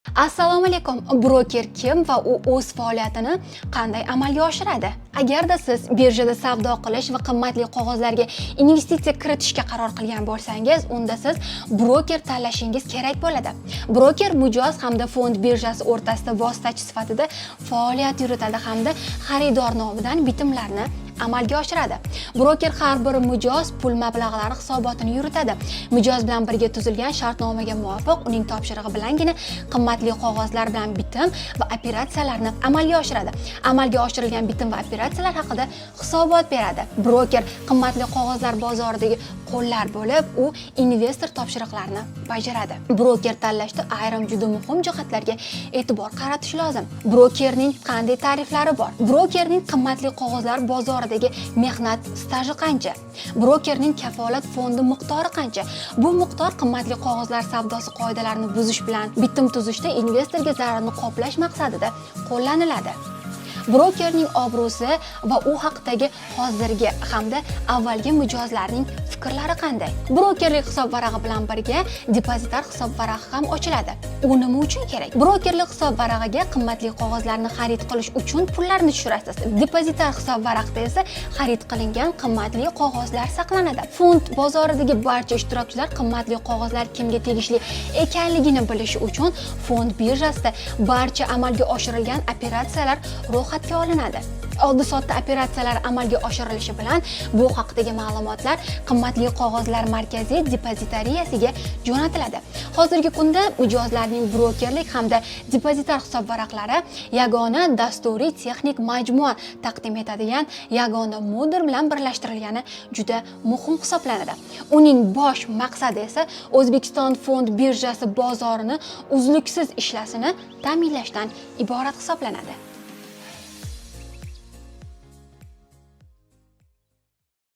Assalomu alaykum. Broker kim va u o'z faoliyatini qanday amalga oshiradi? Agarda siz birjada savdo qilish va qimmatli qog'ozlarga investitsiya kiritishga qaror qilgan bo'lsangiz, unda siz broker tanlashingiz kerak bo'ladi. Broker mijoz hamda fond birjasi o'rtasida vositachi sifatida faoliyat yuritadi hamda xaridor nomidan bitimlarni amalga oshiradi. Broker har bir mijoz pul mablag'lari hisobotini yuritadi. Mijoz bilan birga tuzilgan shartnomaga muvofiq uning topshirig'i bilangina qimmatli qog'ozlar bilan bitim va operatsiyalarni amalga oshiradi. Amalga oshirilgan bitim va operatsiyalar haqida hisobot beradi. Broker qimmatli qog'ozlar bozoridagi qo'llar bo'lib, u investor topshiriqlarini bajaradi. Broker tanlashda ayrim juda muhim jihatlarga e'tibor qaratish lozim. Brokerning qanday tariflari bor? Brokerning qimmatli qog'ozlar bozoridagi mehnat staji qancha? Brokerning kafolat fondi miqdori qancha? Bu miqdor qimmatli qog'ozlar savdosi qoidalarini buzish bilan bitim tuzishda investorga zararni qoplash maqsadida qo'llaniladi. Brokerning obro'si va u haqdagi hozirgi hamda avvalgi mijozlarning fikrlari qanday? Brokerlik hisob varag'i bilan birga depozitar hisob varag'i ham ochiladi. U nima uchun kerak? Brokerlik hisob varag'iga qimmatli qog'ozlarni xarid qilish uchun pullarni tushirasiz. Depozitar hisob varaqda esa xarid qilingan qimmatli qog'ozlar saqlanadi. Fond bozoridagi barcha ishtirokchilar qimmatli qog'ozlar kimga tegishli ekanligini bilishi uchun fond birjasida barcha amalga oshirilgan operatsiyalar ro'yxatga olinadi. Oldi-sotdi operatsiyalar amalga oshirilishi bilan bu haqdagi ma'lumotlar qimmatli qog'ozlar markaziy depozitariyasiga jo'natiladi. Hozirgi kunda mijozlarning brokerlik hamda depozitar hisob varaqlari yagona dasturiy texnik majmua taqdim etadigan yagona modul bilan birlashtirilgani juda muhim hisoblanadi. Uning bosh maqsadi esa O'zbekiston fond birjasi bozorini uzluksiz ishlashini ta'minlashdan iborat hisoblanadi.